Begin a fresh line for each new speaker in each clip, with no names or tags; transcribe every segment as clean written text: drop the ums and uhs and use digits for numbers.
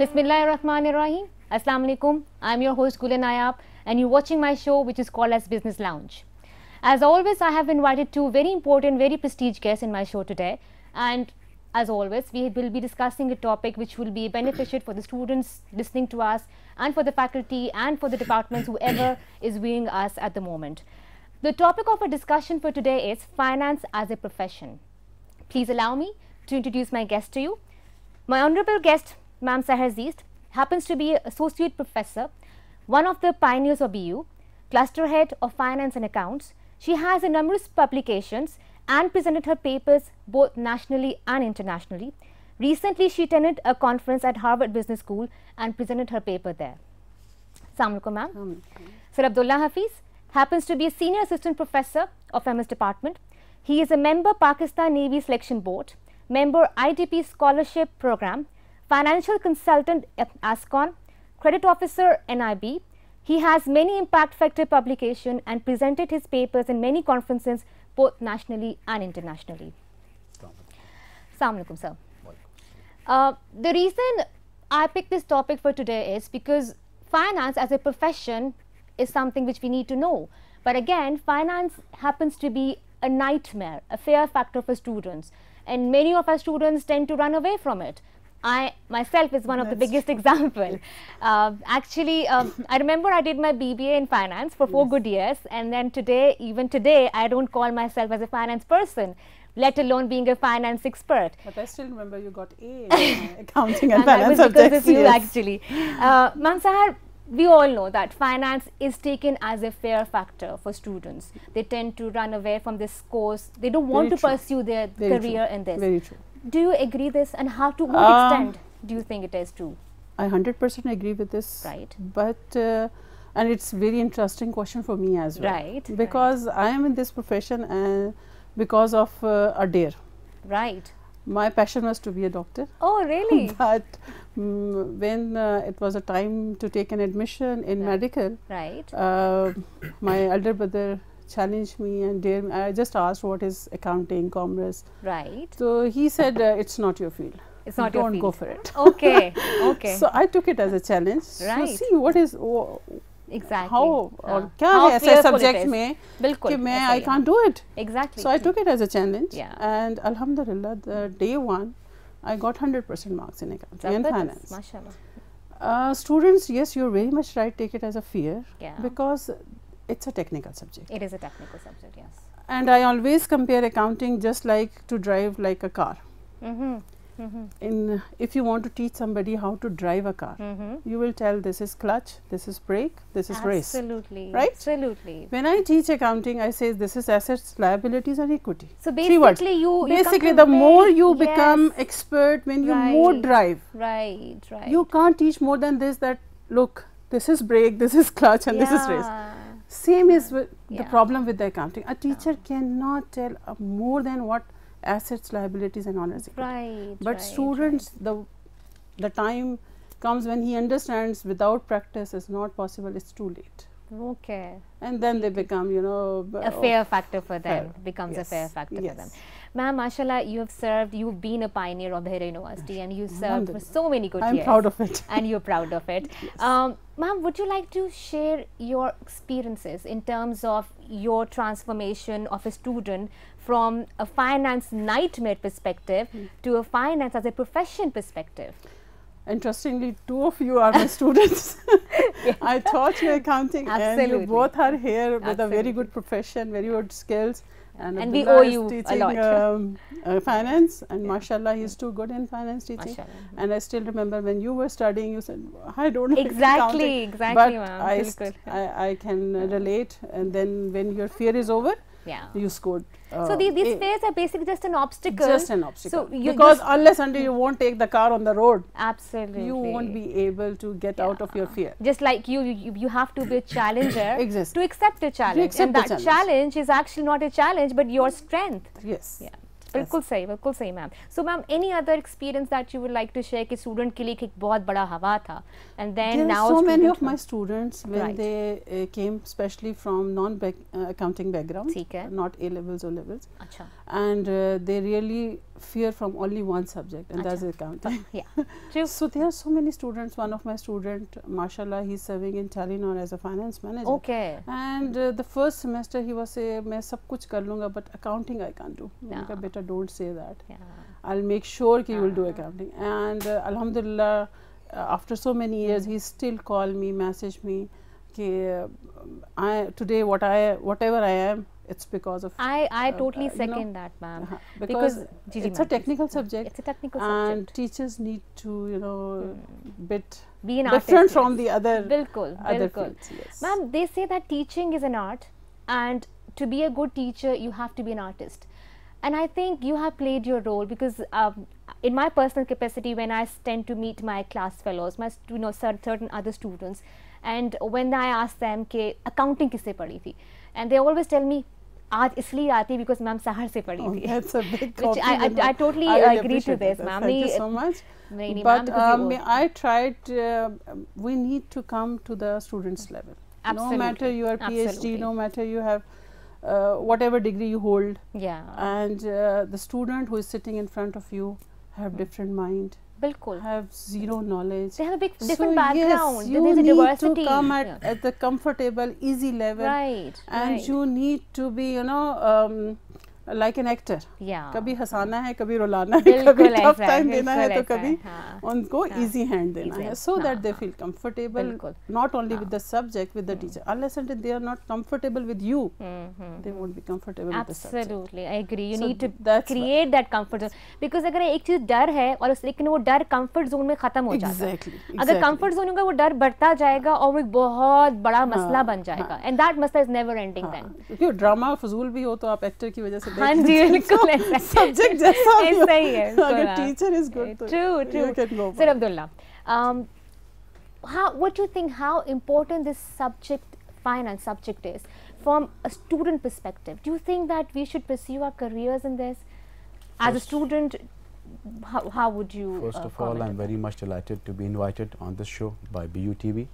Bismillahirrahmanirrahim. Assalamu alaikum. I'm your host Gul Nayab and you're watching my show which is called as Business Lounge. As always, I have invited two very important, very prestigious guests in my show today, and as always, we will be discussing a topic which will be beneficial for the students listening to us and for the faculty and for the departments, whoever is viewing us at the moment. The topic of our discussion for today is finance as a profession. Please allow me to introduce my guest to you. My honorable guest, Ma'am Seher Zeest, happens to be an associate professor, one of the pioneers of BU, cluster head of finance and accounts. She has a numerous publications and presented her papers both nationally and internationally. Recently, she attended a conference at Harvard Business School and presented her paper there. Assalamu alaikum, ma'am. Sir Abdullah Hafiz happens to be a senior assistant professor of MS department. He is a member Pakistan Navy Selection Board, member IDP Scholarship Program, financial consultant at ASCON, credit officer NIB. He has many impact factor publications and presented his papers in many conferences both nationally and internationally. Assalamu alaikum, sir. The reason I picked this topic for today is because finance as a profession is something which we need to know. But again, finance happens to be a nightmare, a fear factor for students, and many of our students tend to run away from it. I myself is one of the biggest example. Actually, I remember I did my BBA in finance for 4 good years, and then today, even today, I don't call myself as a finance person, let alone being a finance expert.
But I still remember you got A in accounting and finance
subjects. That was because of you,
yes.
actually. Ma'am Seher, we all know that finance is taken as a fear factor for students. They tend to run away from this course. They don't want to pursue their career in this.
Very true.
Do you agree this, and how to what extent do you think it is true?
I 100% agree with this.
Right.
But and it's very interesting question for me as well.
Right.
Because I am in this profession because of a dare.
Right.
My passion was to be a doctor.
Oh, really?
But when it was a time to take an admission in medical,
right.
My elder brother challenged me and dared me. I just asked what is accounting, commerce.
Right.
So he said it's not your field.
It's not
Don't
your field.
go for it.
Okay. Okay.
So I took it as a challenge.
Right.
So see what is
exactly.
How और क्या है ऐसे subject में
कि
मैं I can't do it.
Exactly.
So I took it as a challenge.
Yeah.
And Alhamdulillah, the day one, I got 100% marks in accounting and finance.
Mashallah.
Students, yes, you're very much right. Take it as a fear.
Yeah.
Because it's a technical subject.
It is a technical subject, yes.
And I always compare accounting just like to drive like a car. If you want to teach somebody how to drive a car, you will tell this is clutch, this is brake, this is race.
Absolutely.
Right?
Absolutely.
When I teach accounting, I say this is assets, liabilities and equity.
So basically you
basically the more you become expert when you more drive.
Right, right.
You can't teach more than this, that look, this is brake, this is clutch and this is race. Same is with the problem with the accounting. A teacher cannot tell more than what assets, liabilities and honors.
Right.
But students, the time comes when he understands without practice is not possible, it's too late.
Okay.
And then they become, you know,
a fear factor for them, becomes a fear factor for them. Ma'am, mashallah, you have served, you've been a pioneer of Bahira University and you served for so many good years.
I'm proud of it.
And you're proud of it.
Yes.
Ma'am, would you like to share your experiences in terms of your transformation of a student from a finance nightmare perspective to a finance as a profession perspective?
Interestingly, 2 of you are my students. I taught you accounting and you both are here with a very good profession, very good skills.
And we owe you
teaching,
a lot.
Finance, and mashallah, he's too good in finance teaching.
Mashallah.
And I still remember when you were studying, you said, I don't know
exactly,
accounting.
Exactly,
but I can relate. And then when your fear is over, you scored.
So these fears are basically just an obstacle.
Just an obstacle.
So
because unless until you won't take the car on the road,
absolutely,
you won't be able to get out of your fear.
Just like you have to be a challenger to accept a challenge,
and
that challenge is actually not a challenge but your strength.
Yes.
Yeah. बिल्कुल सही ma'am. So ma'am, any other experience that you would like to share कि student के लिए एक बहुत बड़ा हवा था, and then now
so many of my students when they came especially from non accounting background, not A levels or levels, and they really fear from only one subject, and that's accounting.
Yeah, true.
So there are so many students. One of my student, mashallah, he's serving in Telenor as a finance manager.
Okay.
And the first semester he was say, "मैं सब कुछ कर लूँगा, but accounting I can't do." मैंने कहा, "बेटा, don't say that. I'll make sure कि you will do accounting." And alhamdulillah, after so many years, he still call me, message me, कि today whatever I am, it's because of.
I totally second that, ma'am.
Because it's a technical subject.
It's a technical subject.
And teachers need to, bit
be an
different
artist,
from the other
fields.
Yes.
Ma'am, they say that teaching is an art, and to be a good teacher, you have to be an artist. And I think you have played your role, because in my personal capacity, when I tend to meet my class fellows, my certain other students, and when I ask them कि accounting किससे पढ़ी थी, and they always tell me आज इसलिए आती because ma'am सहर से पढ़ी थी.
That's a big
compliment. I totally agree to this, ma'am.
Thank you so much. But I tried. We need to come to the students' level.
Absolutely.
No matter you are PhD, no matter you have whatever degree you hold.
Yeah.
And the student who is sitting in front of you have different mind.
Bilkul.
Have zero knowledge.
They have a big different background.
Yes, you
There's a
need
diversity.
to come at the comfortable, easy level.
Right.
And you need to be, like an actor.
Yeah.
कभी हंसाना है, कभी रुलाना है, कभी tough time देना है, तो कभी उनको easy hand देना है, so that they feel comfortable, not only with the subject, with the teacher. Unless until they are not comfortable with you, they won't be comfortable with the subject.
Absolutely, I agree. You need to create that comfort zone. Because अगर एक चीज डर है और लेकिन वो डर comfort zone में खत्म हो जाता है. अगर comfort zone होगा, वो डर बढ़ता जाएगा और वो एक बहुत बड़ा मसला बन जाएगा. And that मसला is never ending then.
क्योंकि ड्रामा फजूल भी हो तो आप एक्टर की वजह से
हाँ जी, बिल्कुल ऐसा
सब्जेक्ट जैसा
ही है.
अगर टीचर इज गुड तो
true. Sir Abdullah, what do you think, how important this subject, finance subject, is from a student perspective? Do you think that we should pursue our careers in this as a student? How would you
first of all, I'm very much delighted to be invited on this show by BUTV.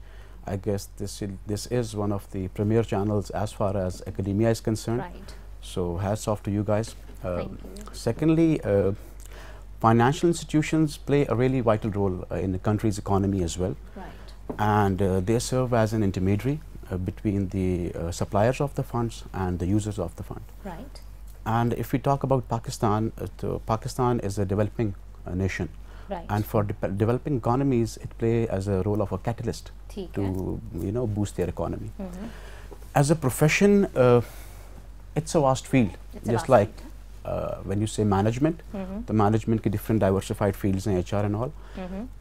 I guess this is one of the premier channels as far as academia is concerned.
Right.
So hats off to you guys.
Thank you.
Secondly, financial institutions play a really vital role in the country's economy as well.
Right.
And they serve as an intermediary between the suppliers of the funds and the users of the fund.
Right.
And if we talk about Pakistan, Pakistan is a developing nation.
Right.
And for developing economies, it plays as a role of a catalyst to boost their economy. As a profession, it's a vast field. Just like when you say management, the management ki different diversified fields in HR and all.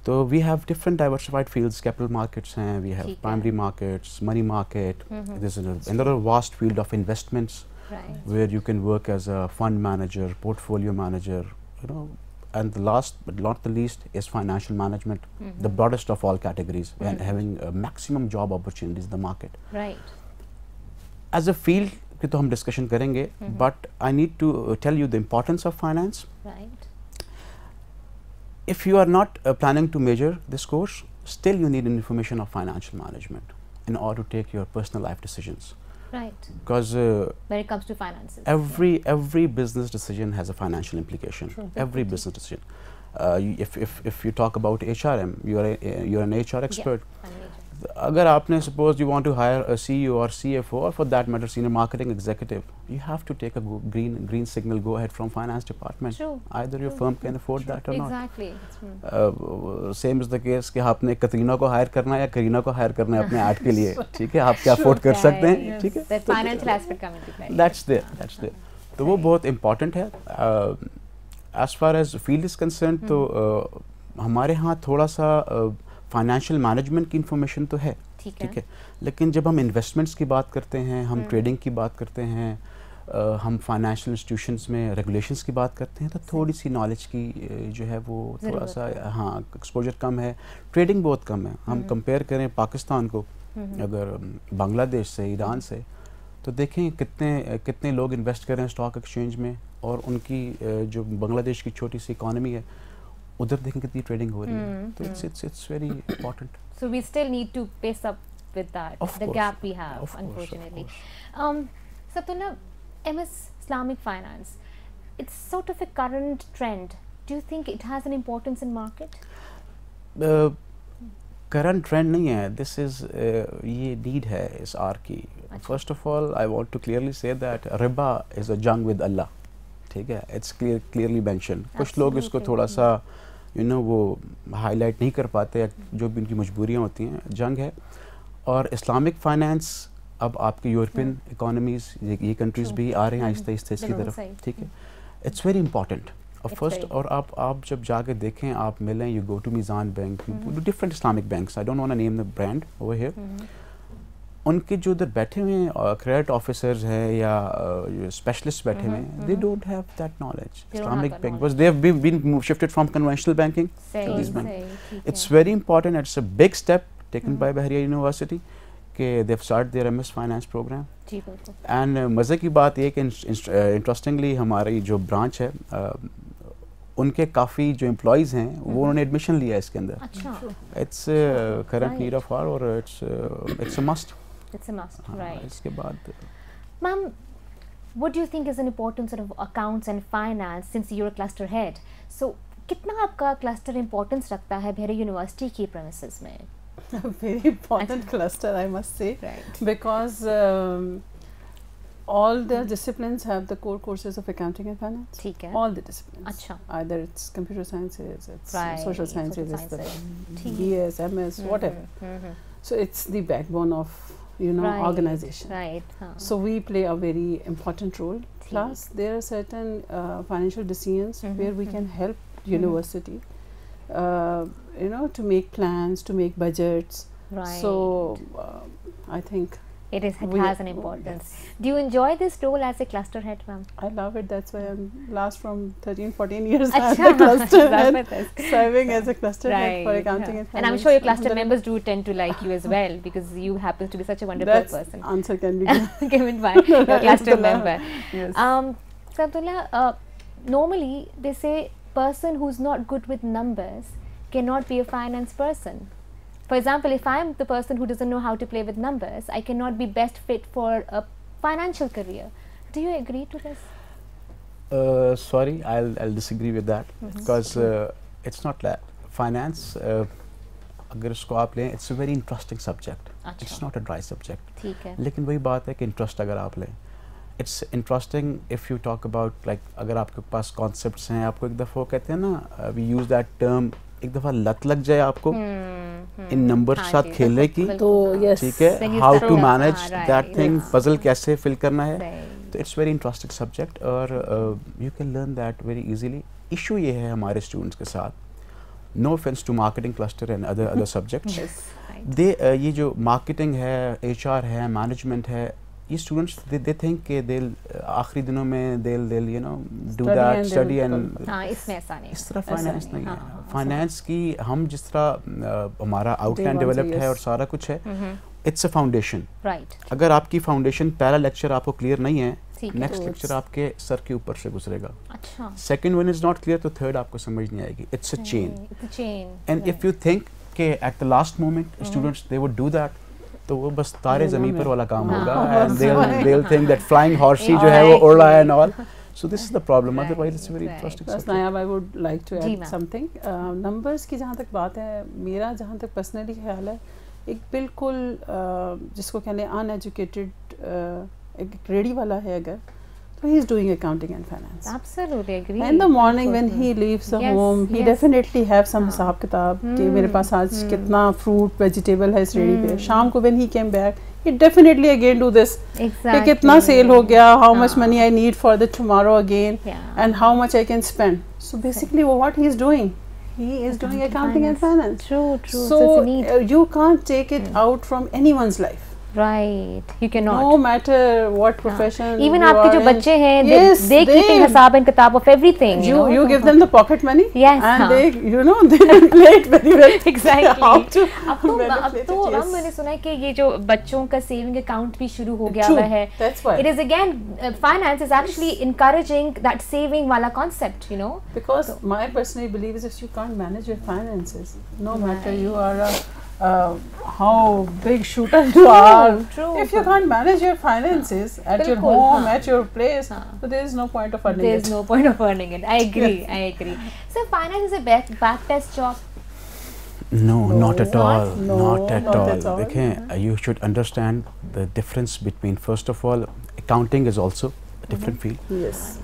So we have different diversified fields. Capital markets, we have primary markets, money market. There's another vast field of investments, where you can work as a fund manager, portfolio manager, and the last but not the least is financial management, the broadest of all categories, and having maximum job opportunities in the market.
Right.
As a field, तो हम discussion करेंगे, but I need to tell you the importance of finance.
Right.
If you are not planning to major this course, still you need information of financial management in order to take your personal life decisions.
Right.
Because
when it comes to finances,
every business decision has a financial implication.
True.
Every business decision. If you talk about HRM, you're an HR expert.
Yeah,
अगर आपने suppose you want to hire a CEO or CFO, or for that matter senior marketing executive, you have to take a green signal go ahead from finance department.
True.
Either your firm can afford that or
exactly.
not. Same is the case कि आपने कतरीना को higher करना है या करीना को higher करना है अपने ऐड के लिए, ठीक है, आप क्या अफोर्ड कर सकते हैं, ठीक है,
that financial aspect coming to play.
That's there. तो वो बहुत important है. As far as field is concerned, तो हमारे यहाँ थोड़ा सा फाइनेंशियल मैनेजमेंट की इंफॉर्मेशन तो है, ठीक है, लेकिन जब हम इन्वेस्टमेंट्स की बात करते हैं, हम ट्रेडिंग की बात करते हैं, हम फाइनेंशियल इंस्टीट्यूशंस में रेगुलेशंस की बात करते हैं, तो थोड़ी सी नॉलेज की जो है वो थोड़ा सा एक्सपोजर कम है, ट्रेडिंग बहुत कम है. हम कंपेयर करें पाकिस्तान को अगर बांग्लादेश से, ईरान से, तो देखें कितने लोग इन्वेस्ट कर रहे हैं स्टॉक एक्सचेंज में, और उनकी जो बांग्लादेश की छोटी सी इकॉनमी है उधर देखें कितनी ट्रेडिंग हो रही है. तो it's very important.
So we still need to pace up with that, the gap we have, unfortunately. Sabtullah, MS Islamic Finance, it's sort of a current trend. Do you think it has an importance in market?
Current trend नहीं है. This is ये need है इस are की. First of all, I want to clearly say that riba is a jung with Allah. ठीक है? It's clearly mentioned. कुछ लोग इसको थोड़ा सा वो हाईलाइट नहीं कर पाते, जो भी उनकी मजबूरियाँ होती हैं. जंग है. और इस्लामिक फाइनेंस अब आपके यूरोपियन इकोनॉमीज़ ये कंट्रीज़ भी आ रहे हैं आहिस्ते आहिस्ते इसकी तरफ. ठीक है. It's very important. और फर्स्ट और आप जब जाके देखें, आप मिलें, you go to Meezan bank, different Islamic banks, I don't want to name the brand over here. उनके जो उधर बैठे हुए हैं क्रेडिट ऑफिसर्स हैं या स्पेशलिस्ट बैठे हुए हैं, they don't have that knowledge. Islamic bank because they have been shifted from conventional banking to this bank. It's very important. It's a big step taken by Bahria university कि they have started their MS finance program. And मज़े की बात ये कि interestingly हमारी जो branch है उनके काफ़ी जो एम्प्लॉयज़ हैं वो उन्होंने एडमिशन लिया है इसके अंदर. It's current need of hour और it's a must.
It's a must, right?
इसके बाद,
Ma'am, what do you think is an importance of accounts and finance since you're a cluster head? So, कितना आपका cluster importance रखता है बहरिया university की premises में?
A very important cluster, I must say,
right?
Because all the disciplines have the core courses of accounting and finance.
ठीक है.
All the disciplines.
अच्छा.
Either it's computer sciences, it's
right.
social sciences, it's the BS, MS, whatever. So it's the backbone of
right.
organization.
Right.
So we play a very important role. Plus there are certain financial decisions where we can help university, to make plans, to make budgets.
Right.
So I think
it has an importance. Yes. Do you enjoy this role as a cluster head, ma'am?
I love it. That's why I'm last from 13-14 years as a cluster head, serving as a cluster head for accounting and finance.
And I'm sure your cluster members do tend to like you as well because you happen to be such a wonderful person.
Answer can be
given by your cluster member.
Yes.
So Abdullah, normally they say person who's not good with numbers cannot be a finance person. For example, if I'm the person who doesn't know how to play with numbers, I cannot be best fit for a financial career. Do you agree to this?
Sorry, I'll disagree with that because it's not like finance. अगर उसको आप लें, it's a very interesting subject. It's not a dry subject.
ठीक है.
लेकिन वही बात है कि interest अगर आप लें, it's interesting if you talk about like अगर आपके पास concepts हैं, आपको एक दफ़ा कहते हैं ना, we use that term, एक दफ़ा लत लग जाए आपको इन नंबर के साथ खेलने की,
तो
ठीक है, how to manage that thing, puzzle कैसे फिल करना है, तो इट्स वेरी इंटरेस्टिंग सब्जेक्ट और you can learn that very easily. Issue ये है हमारे स्टूडेंट्स के साथ, no offence to marketing cluster and other subjects, ये जो मार्केटिंग है, HR है, मैनेजमेंट है, ये स्टूडेंट्स दे थिंक कि आखिरी दिनों में they'll do that study and
इसमें ऐसा नहीं,
इस तरह फाइनेंस नहीं है. फाइनेंस की हम जिस तरह हमारा आउटलाइन डेवलप्ड है और सारा कुछ है, इट्स अ फाउंडेशन.
राइट.
अगर आपकी फाउंडेशन पहला लेक्चर आपको क्लियर नहीं है, नेक्स्ट लेक्चर आपके सर के ऊपर से गुजरेगा.
अच्छा.
Second one is not clear तो थर्ड आपको समझ नहीं आएगी. It's a chain and if you think कि at the last moment students they would do that, तो वो बस तारे ज़मीन पर वाला काम होगा and they'll think that flying horsey जो है वो उड़ रहा है and all. So this is the problem. Otherwise it's a very interesting subject.
Nayab, I would like to add something. Numbers की जहाँ तक बात है, मेरा जहाँ तक पर्सनली ख्याल है, एक बिल्कुल जिसको कहते हैं uneducated एक रेडी वाला है अगर, so he is doing accounting and finance.
Absolutely agree.
In the morning when he leaves the home, he definitely have some हिसाब किताब कि मेरे पास आज कितना fruit vegetable है इस रेडी पे. शाम को when he came back, he definitely again do this.
Exactly.
कि कितना सेल हो गया, how much money I need for the tomorrow again, and how much I can spend. So basically what he is doing, he is doing accounting and finance.
True.
So you can't take it out from anyone's life.
Right, you cannot.
No matter what profession.
Even आपके जो बच्चे हैं, they keeping हिसाब and किताब of everything.
You give them the pocket money.
Yes.
And they can play it very well.
Exactly. अब तो हम मैंने सुना है कि ये जो बच्चों का saving account भी शुरू हो गया हुआ है.
That's why.
It is again finance is actually encouraging that saving वाला concept,
Because my personal belief is if you can't manage your finances, no matter you are a how big shooter you are.
True.
If you can't manage your finances at your
Bilkul,
home,
हाँ.
at your place, so there is no point of earning
There's
it.
no point of earning it. I agree. I agree. So finance is a back test job.
No, not at all.
No,
not at
not
all.
at all.
देखें, you should understand the difference between, first of all, accounting is also a different field.
Yes.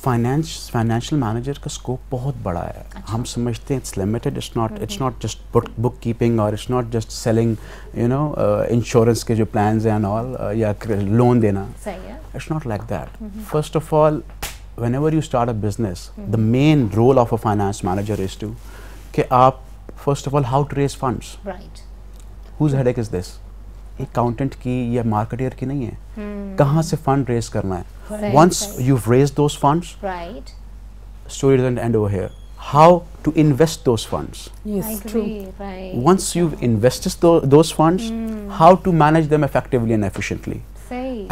Financial manager का scope बहुत बड़ा है. हम समझते हैं it's limited. It's not just book keeping और it's not just selling insurance के जो प्लान्स हैं एंड ऑल या लोन देना. It's not like that. First of all, whenever you start a business, the main role of a finance manager is to कि आप first of all how to raise funds.
Right.
Whose headache is this? accountant की या marketeer की नहीं है. कहाँ से fund raise करना है. Once you've raised those funds,
right,
story doesn't end over here. How to invest those funds.
Yes,
I
true.
agree, right.
Once you've invested those funds, how to manage them effectively and efficiently.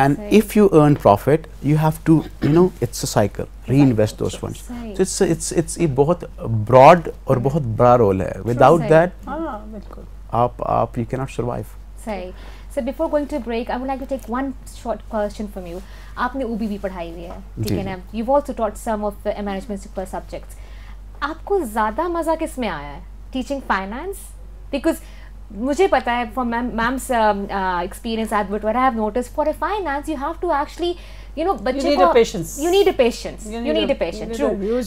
And if you earn profit, you have to, it's a cycle, reinvest those funds. So it's a बहुत broad और बहुत बड़ा role है. Without that, you cannot survive.
So before going to break, I would like to take one short question from you. आपने OBB पढ़ाई हुई है, ठीक है ना? You've also taught some of the management subjects. आपको ज़्यादा मज़ा किस में आया है? Teaching finance? Because मुझे पता है from ma'am's experience at what I have noticed, for a finance you have to actually, बच्चे
need
को
a patience.
You need a patience. You need a patience. True.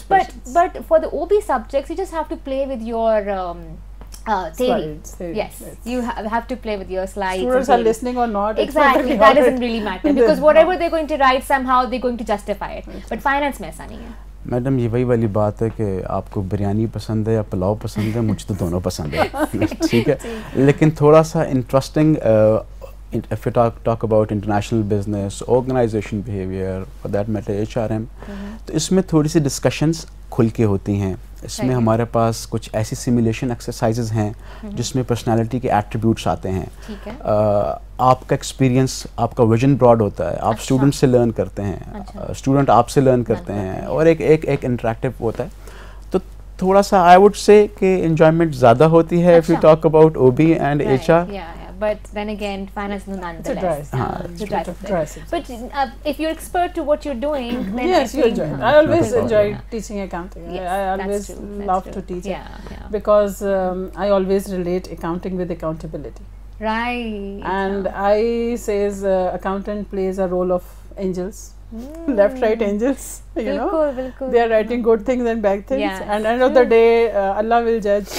But for the OB subjects, you just have to play with your theory. Yes, you have to play with your slides.
Students are listening or not.
Exactly, that doesn't really matter because whatever they're going to write, somehow they're going to justify it. But finance में ऐसा नहीं है.
Madam, ये वही वाली बात है कि आपको बिरयानी पसंद है या पुलाव पसंद है. मुझे तो दोनों पसंद है. ठीक है, लेकिन थोड़ा सा interesting if you talk about international business, organization behavior, for that matter HRM, तो इसमें थोड़ी सी discussions खुल के होती हैं. इसमें हमारे पास कुछ ऐसी सिमुलेशन एक्सरसाइजेज हैं जिसमें पर्सनालिटी के एट्रीब्यूट्स आते हैं. आपका एक्सपीरियंस, आपका विजन ब्रॉड होता है. आप स्टूडेंट से लर्न करते हैं, स्टूडेंट आपसे लर्न करते हैं और एक इंटरेक्टिव होता है. तो थोड़ा सा आई वुड से कि एंजॉयमेंट ज़्यादा होती है if you talk about OB and HR.
But then again, finance is nonetheless. It's a dry subject. But if you're expert to what you're doing, then
yes, you enjoy. I always enjoy teaching accounting.
Yes,
I always love to teach
it
because I always relate accounting with accountability.
Right.
And I says accountant plays a role of angels. Left, right angels. You know, they are writing good things and bad things.
Yes,
and end of the day, Allah will judge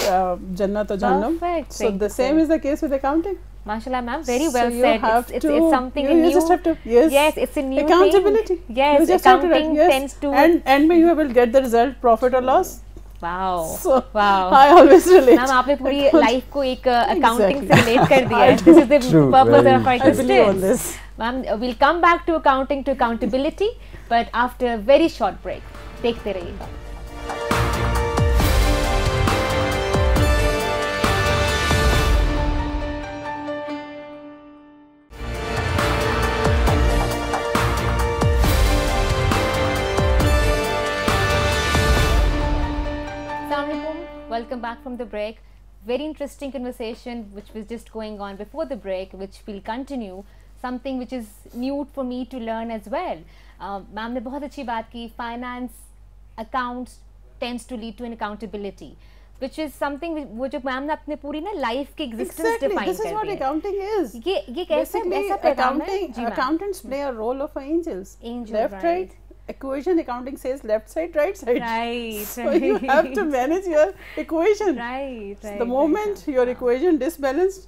Jannat or Jahannam. So the same is the case with accounting.
Mashallah, ma'am, very well said. It's something
you
new.
Just have to,
yes, it's a new
accountability.
Thing. Yes, accounting tends to.
And may you will get the result, profit or loss.
Wow.
So,
wow.
I always relate.
Ma'am, आपने पूरी life को एक accounting से relate कर दिया है. This is the purpose of our existence.
I believe on this.
Ma'am, we'll come back to accounting, to accountability, but after a very short break. देखते रहिएगा. Welcome back from the break. Very interesting conversation which was just going on before the break, which will continue. Something which is new for me to learn as well. Ma'am ने बहुत अच्छी बात की. Finance, accounts tends to lead to an accountability, which is something वो जो ma'am ने अपने पूरी ना life की existence define
this is what accounting is.
ये कैसे ऐसा पैगाम है?
Accountants play a role of angels.
Angel,
left, right. Equation accounting says left side, right side.
Right.
So you have to manage your equation.
Right.
So the moment your equation disbalanced,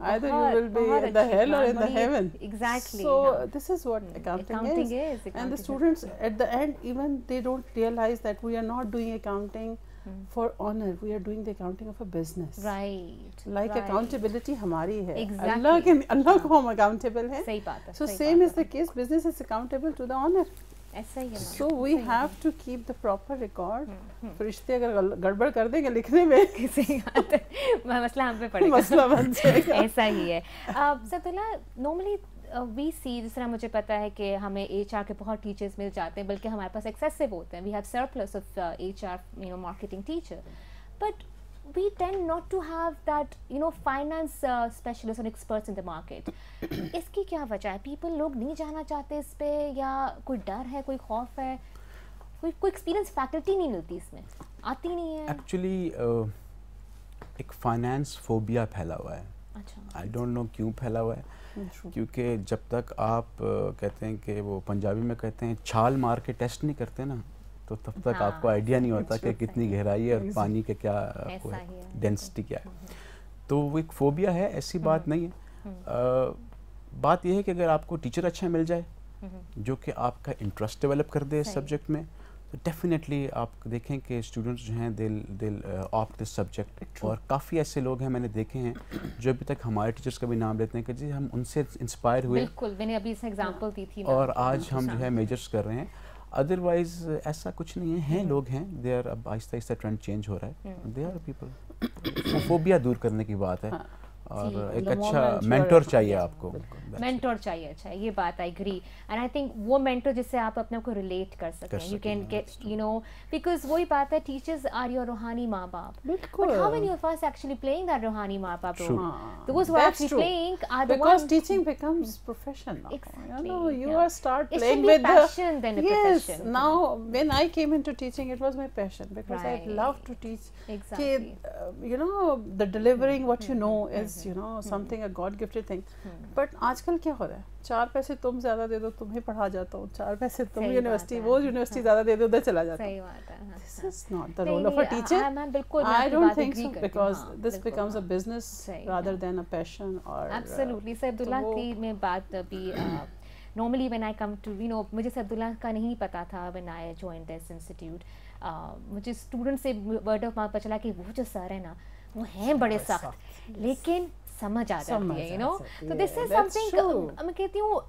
either you will be in the hell or in the heaven.
Exactly.
So this is what accounting is. And the students at the end, even they don't realize that we are not doing accounting for honor. We are doing the accounting of a business.
Right.
Like accountability हमारी है.
Exactly.
Allah को हम accountable हैं.
सही बात है.
So same is the case. Business is accountable to the honor.
ऐसा ही है.
So we have to keep the proper record. फरिश्ते अगर गड़बड़ कर देंगे लिखने में,
किसी मसला हम पे पड़ेगा.
मसला बन जाएगा.
ऐसा ही है. सतुल्ला, normally we see, जिस तरह मुझे पता है कि हमें HR के बहुत टीचर्स मिल जाते हैं, बल्कि हमारे पास एक्सेसिव होते हैं. We have surplus of HR, marketing teacher. But we tend not to have that, you know, finance specialists and experts in the market. इसकी क्या वजह है? People लोग नहीं जाना चाहते इस पे, या कोई डर है, कोई खौफ है, कोई एक्सपीरियंस फैकल्टी नहीं मिलती इसमें, आती नहीं है?
एक्चुअली एक फाइनेंस फोबिया फैला हुआ है.
अच्छा.
आई डोंट नो क्यों फैला हुआ है, क्योंकि जब तक आप कहते हैं कि वो पंजाबी में कहते हैं छाल मार के टेस्ट नहीं करते ना, तो तब तक आपको आइडिया नहीं होता कि कितनी गहराई है और पानी के क्या डेंसिटी क्या है. तो वो एक फोबिया है, ऐसी बात नहीं है. बात यह है कि अगर आपको टीचर अच्छा मिल जाए जो कि आपका इंटरेस्ट डेवलप कर दे इस सब्जेक्ट में, तो डेफिनेटली आप देखें कि स्टूडेंट्स जो हैं दिल ऑप्ट दिस सब्जेक्ट. और काफ़ी ऐसे लोग हैं मैंने देखे हैं जो अभी तक हमारे टीचर्स का भी नाम लेते हैं कि जी हम उनसे इंस्पायर हुए.
बिल्कुल, मैंने अभी इस एग्जांपल दी थी
और आज हम जो है मेजर्स कर रहे हैं. अदरवाइज ऐसा कुछ नहीं है. हैं लोग हैं, दे आर, अब आहिस्ता आहिस्ता ट्रेंड चेंज हो रहा है. They are people. फोबिया दूर करने की बात है. और एक अच्छा मेंटर चाहिए आपको.
मेंटर चाहिए. अच्छा, ये बात I agree. And I think वो मेंटर जिससे आप अपने को रिलेट कर सकें. You can get, you know, because वही बात है, टीचर्स आर योर रूहानी माँ बाप. But how many of us actually playing that रूहानी माँ बाप role? Those who are actually playing are the
because
ones,
teaching becomes profession now.
Exactly,
You know, you
yeah.
are start
It
playing
should be
with
passion
the
than a
yes.
profession.
Now, when I came into teaching, it was my passion because
Right.
I love to teach.
Exactly.
You know, the delivering what you know is, you know, something a God gifted thing. But आजकल क्या हो रहा है? 4 पैसे तुम ज़्यादा दे दो, तुम्हें पढ़ा जाता हूँ. 4 पैसे तुम यूनिवर्सिटी, वो यूनिवर्सिटी ज़्यादा दे दो, उधर चला जाता.
सही बात है.
This is not the role of a teacher. I don't think so, because this becomes a business rather than a passion. Or
Absolutely. Sir Abdullah की मैं बात अभी normally when I come to, you know, मुझे sir Abdullah का नहीं पता था when I joined this institute. मुझे स्टूडेंट से वर्ड ऑफ माउथ पता चला कि वो जो सर है ना, वो हैं बड़े सख्त, लेकिन समझ आ जाती है, you know. So this is something मैं कहती हूँ,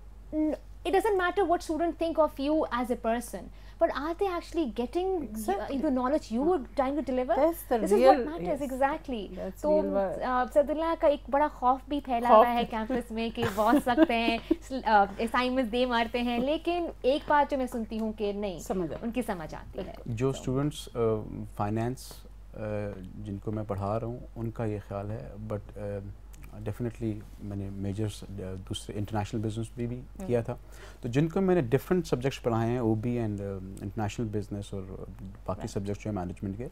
it doesn't matter what students think of you as a person, but are they actually getting the knowledge you were trying to deliver? This is what matters. Exactly. तो सदुल्ला का एक बड़ा खौफ भी फैला हुआ है कैंपस में कि बहुत सकते हैं, असाइनमेंट्स दे मारते हैं, लेकिन एक बात जो मैं सुनती हूँ कि नहीं, उनकी समझ आती है.
जो स्टूडेंट्स फाइनेंस जिनको मैं पढ़ा रहा हूँ उनका ये ख्याल है. बट डेफिनेटली मैंने मेजर्स दूसरे इंटरनेशनल बिजनेस भी किया था. तो जिनको मैंने डिफरेंट सब्जेक्ट्स पढ़ाए हैं, ओबी एंड इंटरनेशनल बिजनेस और बाकी सब्जेक्ट्स जो है मैनेजमेंट के,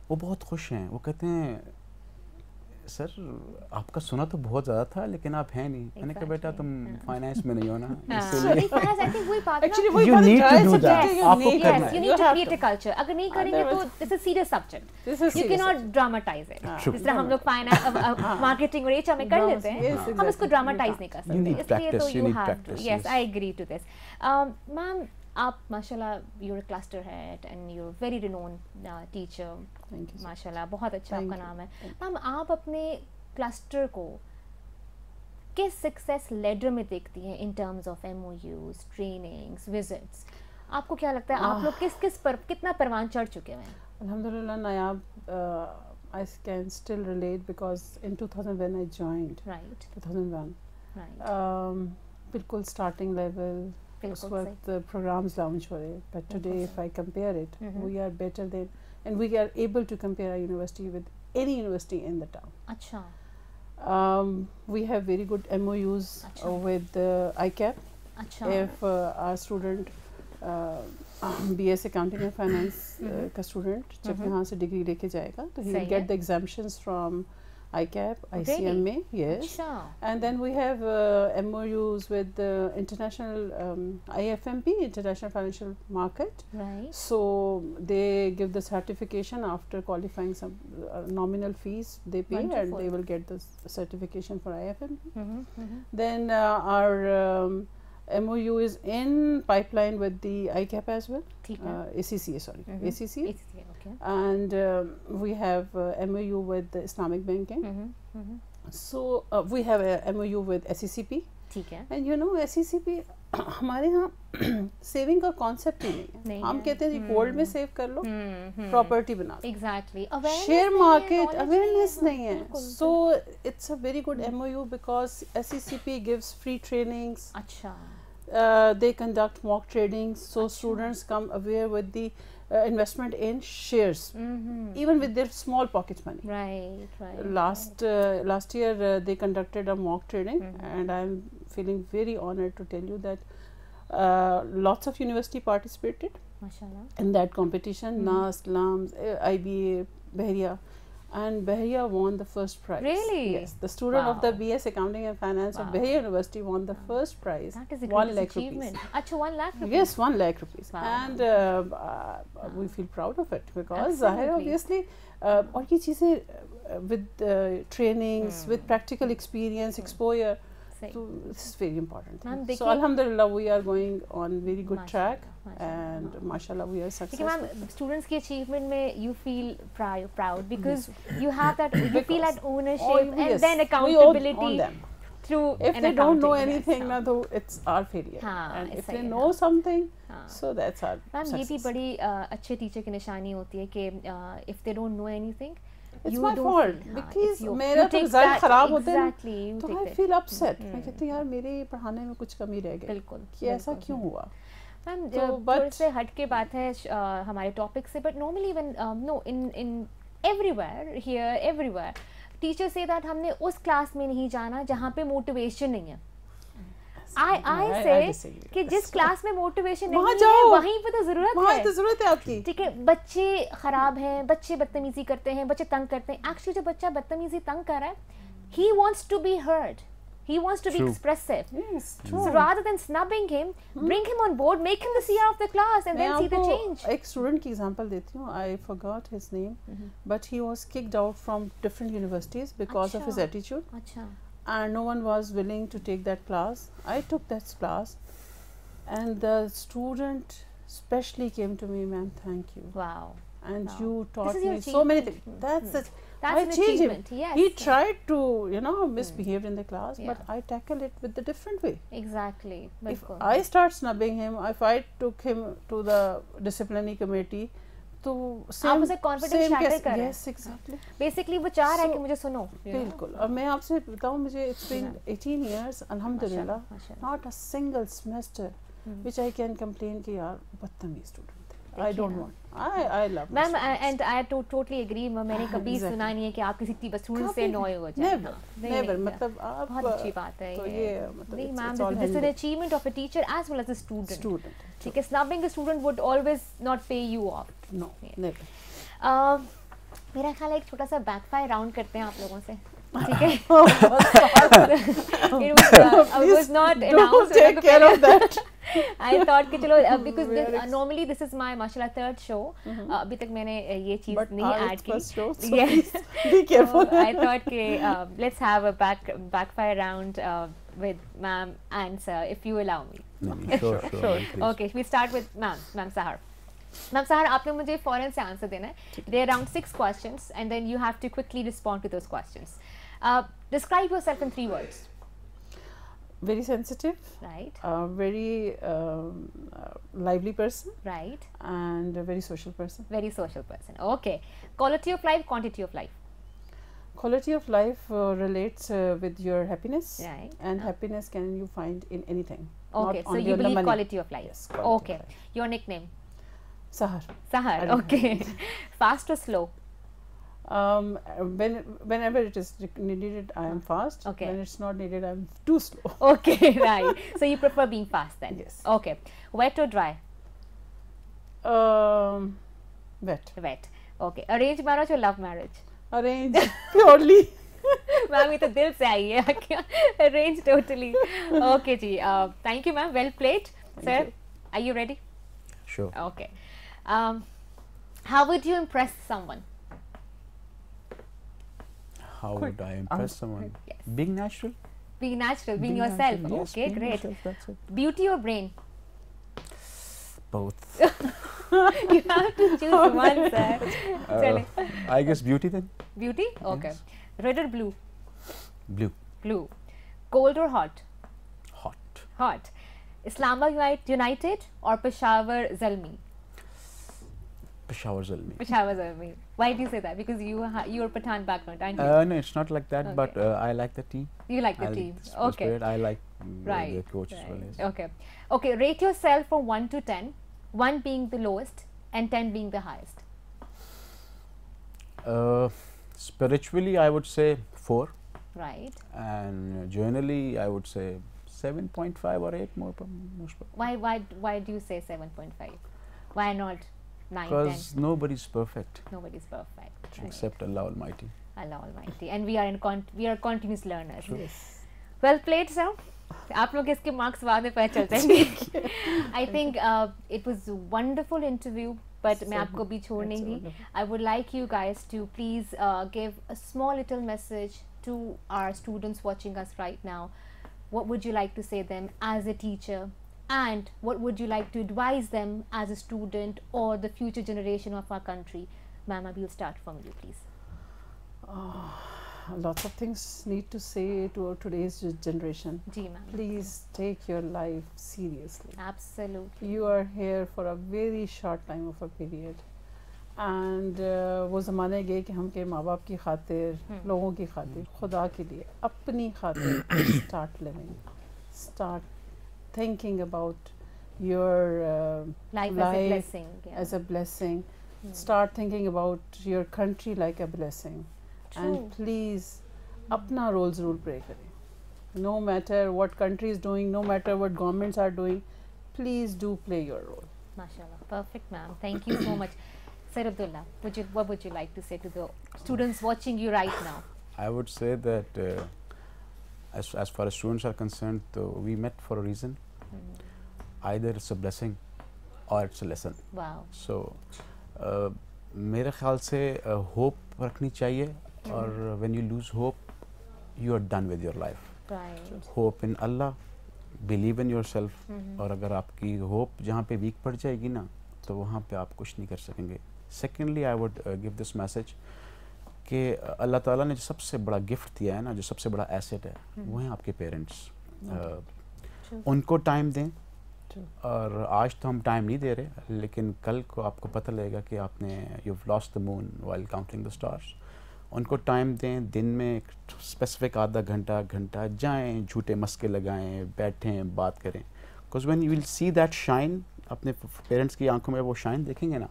वो बहुत खुश हैं. वो कहते हैं सर आपका सुना तो बहुत ज़्यादा था लेकिन आप हैं नहीं. मैंने कहा बेटा तुम फाइनेंस में नहीं हो ना,
इसलिए
you need to do that. आपको करना है.
You need to create a culture. अगर नहीं करेंगे तो this is serious subject. You cannot dramatize it. जिस तरह हम लोग फाइनेंस, मार्केटिंग और एचआर में कर लेते हैं, हम इसको ड्रामाटाइज नहीं कर सकते. इसलिए तो you have to. Yes, I agree to this. Ma'am, आप माशाल्लाह you're a cluster head and you're very renowned teacher. माशाल्लाह बहुत अच्छा आपका नाम है. मैम, आप अपने क्लस्टर को किस सक्सेस लेडर में देखती हैं in terms of MOUs, trainings, visits? आपको क्या लगता है आप लोग किस पर कितना परवान चढ़ चुके हैं?
अल्हम्दुलिल्लाह नायाब, I can still relate because in 2000 when I joined, right, 2001, right, बिल्कुल starting level, उस वक्त programs launch हो रहे. But today if I compare it, we are better than, and we are able to compare our university with any university in the town.
अच्छा.
We have very good MOUs with ICAP. अच्छा. If our student BS Accounting and Finance का student जब यहाँ से degree लेके जाएगा तो he will get the exemptions from ICAP, ICMA, yes. And then we have MOUs with the international IFMP, International Financial Market. Right. So they give the certification after qualifying some nominal fees they pay. Wonderful. And they will get the certification for IFMP. Then our MOU is in pipeline with the ICAP as well. ACCA, sorry, ACCA. Okay. And we have MOU with the Islamic banking. So we have a MOU with SECP. And you know SECP हमारे यहाँ saving का concept ही नहीं है. हम कहते हैं जी gold में save कर लो, प्रॉपर्टी बना लो. एग्जैक्टली. शेयर मार्केट अवेयरनेस नहीं है. So it's a very good MOU because SECP gives free trainings. अच्छा. They conduct mock tradings, so students come aware with the investment in shares, even with their small pocket money.
Right.
Last year they conducted a mock trading, and I'm feeling very honored to tell you that lots of university participated in that competition. NAS, LAMS, IBA, Bahria, and Bahria won the first prize.
Really?
Yes, the student of the BS Accounting and Finance of Bahria University won the first prize.
That is a
1
great
lakh
achievement.
rupees.
Acha, 1 lakh rupees?
Yes, 1 lakh rupees.
Wow.
And we feel proud of it, because Zahir, obviously और ये चीज़ें with trainings, with practical experience, exposure, so this is very important. So Alhamdulillah, we are going on very good track, and mashallah we are successful.
Ma'am, students की achievement में you feel proud because you have that, you feel that ownership and then accountability
we own them.
Through
if they don't know anything, na, though it's our failure. And if they know something, so that's our success.
ये भी बड़ी अच्छे teacher की निशानी होती है कि if they don't know anything,
it's my fault because मेरा तो रिजल्ट खराब होते हैं, तो I feel upset. मैं कहती हूँ यार मेरे पढ़ाने में कुछ कमी रह गई,
बिल्कुल
कि ऐसा क्यों हुआ.
मैम थोड़े से हट के बात है हमारे टॉपिक से, but normally when no in everywhere here everywhere teachers say that हमने उस क्लास में नहीं जाना जहाँ पे मोटिवेशन नहीं है. I say कि जिस क्लास में मोटिवेशन नहीं है वहीं पे तो जरूरत है आपकी. ठीक है, बच्चे खराब हैं, बच्चे बदतमीजी करते हैं, बच्चे तंग करते हैं. एक्चुअली जो बच्चा बदतमीजी तंग कर रहा है, he wants to be heard, he wants to be expressive.
Yes,
so rather than snubbing him, bring him on board, make him the CR of the class, and then see the change.
एक student की example देती हूँ. I forgot his name, but he was kicked out from different universities because of his attitude. And no one was willing to take that class. I took that class, and the student specially came to me, ma'am, thank you.
Wow.
And you taught me so many things. That's
I changed him. Yes.
He tried to, misbehave in the class, but I tackled it with a different way.
Exactly.
If I start snubbing him, if I took him to the disciplinary committee, तो
आप उसे confidence shatter कर रहे हैं.
Yes, exactly.
Basically वो चाह रहा है कि मुझे सुनो.
बिल्कुल. और मैं आपसे बताऊं, मुझे it's been 18 years, alhamdulillah, not a single semester which I can complain कि यार बदतमीज student. I don't want. I love.
Ma'am, and I totally agree. मैंने कभी सुना नहीं है कि आप किसी स्टूडेंट से annoy हो जाए.
Never. मतलब आप
बहुत अच्छी बात है.
तो ये मतलब
नहीं ma'am, this is an achievement of a teacher as well as a student. ठीक है, snubbing a student would always not pay you off.
No, never.
मेरा ख्याल है एक छोटा सा backfire round करते हैं आप लोगों से. ठीक है. It was not announced.
Take care of that.
I thought कि चलो because normally this is my mashallah third show. अभी तक मैंने ये चीज़ नहीं add की.
Yes. Be careful.
I thought कि let's have a backfire round with ma'am and sir, if you allow me.
Sure.
Okay, we start with ma'am Sahar. Ma'am Sahar, आपने मुझे फौरन से आंसर देना है. There are around 6 questions, and then you have to quickly respond to those questions. Describe yourself in 3 words.
Very sensitive.
Right.
Very lively person.
Right.
And a very social person.
Very social person. Okay. Quality of life, quantity of life.
Quality of life relates with your happiness.
Right.
And happiness can you find in anything.
Okay. So you believe quality of life.
Yes.
Okay. Of life. Your nickname.
Sahar.
Sahar. Okay. Fast or slow?
Whenever it is needed, I am fast.
Okay.
When it's not needed, I am too slow.
Okay, right. So you prefer being fast then?
Yes.
Okay. Wet or dry?
Wet.
Wet. Okay. Arranged marriage or love marriage?
Arranged. Purely.
Ma'am ये तो दिल से आई है क्या? Arranged totally. Okay ji. Thank you ma'am. Well played. Sir, are you ready?
Sure.
Okay. How would you impress someone?
How would I impress someone?
Yes.
Being natural.
Being natural, being yourself.
Natural, yes,
okay, great.
Yourself, that's it.
Beauty or brain?
Both.
You have to choose one, sir.
I guess beauty then.
Beauty? Okay.
Yes.
Red or blue?
Blue.
Blue. Cold or hot?
Hot.
Hot. Islamabad United or Peshawar Zalmi?
Peshawar Zalmi.
Peshawar Zalmi. Why do you say that? Because you're Pathan background, aren't you?
No, it's not like that. Okay. But I like the team.
You like the team. Okay.
Spirit. I like the coach as well. Yes.
Okay. Okay. Rate yourself from 1 to 10. 1 being the lowest, and 10 being the highest?
Spiritually, I would say 4.
Right.
And generally, I would say 7.5 or 8 more.
Why do you say 7.5? Why not 9, 10?
Because nobody's perfect.
Nobody's perfect. Right.
Except Allah Almighty.
Allah Almighty. And we are continuous learners.
Yes.
Well played, sir. आप लोग इसके marks बाद में पता चल जाएंगे. I think it was a wonderful interview, but मैं आपको भी छोड़ नहीं दी. I would like you guys to please give a small little message to our students watching us right now. What would you like to say them as a teacher, and what would you like to advise them as a student or the future generation of our country? Ma'am, we'll start from you, please.
Lots of things need to say to today's generation.
Ji, ma'am.
Please take your life seriously.
Absolutely.
You are here for a very short time of a period. And वो ज़माने गए कि हम के माँ बाप की खातिर, लोगों की खातिर, खुदा के लिए, अपनी खातिर start living. Start thinking about your
life as a blessing. Yeah.
As a blessing. Start thinking about your country like a blessing.
True.
And please अपना roles rule play करें. No matter what country is doing, no matter what governments are doing, please do play your role.
MashaAllah. Perfect, ma'am. Thank you so much. Sir Abdullah, what would you like to say to the students watching you right now?
I would say that as far as students are concerned, we met for a reason. Either it's a blessing or it's a lesson.
Wow.
So मेरे ख्याल से hope रखनी चाहिए. Or when you lose hope, you are done with your life.
Right.
Hope in Allah, believe in yourself. और अगर आपकी hope जहाँ पे weak पड़ जाएगी ना, तो वहाँ पे आप कुछ नहीं कर सकेंगे. Secondly, I would give this message कि अल्लाह ताला ने जो सबसे बड़ा गिफ्ट दिया है ना, जो सबसे बड़ा एसेट है, वो हैं आपके पेरेंट्स. उनको टाइम दें. और आज तो हम टाइम नहीं दे रहे, लेकिन कल को आपको पता लगेगा कि आपने you've lost the moon while counting the stars. उनको टाइम दें. दिन में स्पेसिफिक आधा घंटा जाएं, झूठे मस्के लगाएं, बैठें, बात करें. Because when you will see that shine, अपने पेरेंट्स की आंखों में वो शाइन देखेंगे ना,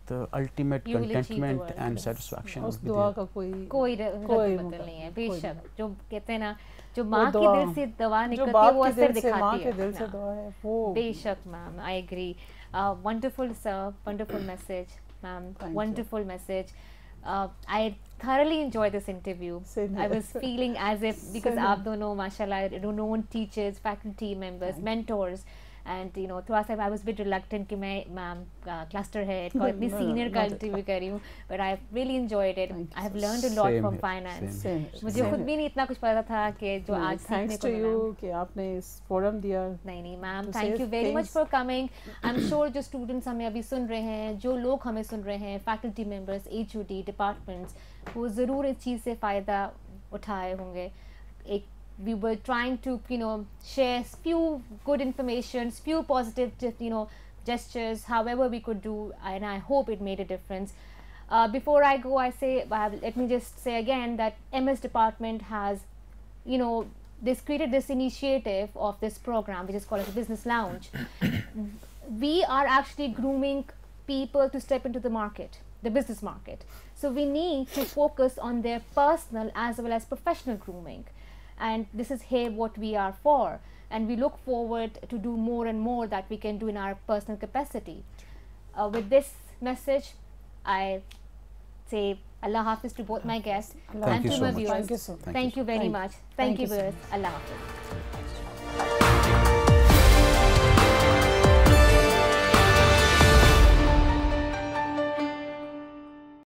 तो अल्टीमेट कंटेंटमेंट एंड सेटिस्फैक्शन.
उस दुआ का कोई
मतलब नहीं है. बेशक जो कहते हैं ना, जो माँ के दिल से दवा निकलती है वो असर दिखाती है.
दिल से दुआ है वो.
बेशक ma'am, I agree. Wonderful sir, wonderful message, ma'am. Wonderful message. I thoroughly enjoyed this interview. I was feeling as if, because आप दोनों माशाल्लाह known teachers, faculty members, mentors, and you know थोड़ा सा I was a bit reluctant कि मैं ma'am cluster head और इतनी senior का interview कर रही हूँ, but I really enjoyed it. I have learned a lot from finance. मुझे खुद भी नहीं इतना कुछ पता था कि जो आज सीखने को मिला.
कि आपने इस forum दिया.
नहीं ma'am, thank you very much for coming. I'm sure जो students हमें अभी सुन रहे हैं, जो लोग हमें सुन रहे हैं, faculty members, HOD departments, वो ज़रूर इस चीज़ से फ़ायदा उठाए होंगे. We were trying to, you know, share few good informations, few positive, you know, gestures, however we could do, and I hope it made a difference. Before I go, let me just say again that MS department has, you know, created this initiative of this program, which is called as Business Lounge. We are actually grooming people to step into the market, the business market. So we need to focus on their personal as well as professional grooming. And this is here what we are for, and we look forward to do more and more that we can do in our personal capacity. With this message, I say Allah Hafiz to both my guests and to my viewers.
Thank you so much.
Thank you very much. Thank you viewers. Allah Hafiz.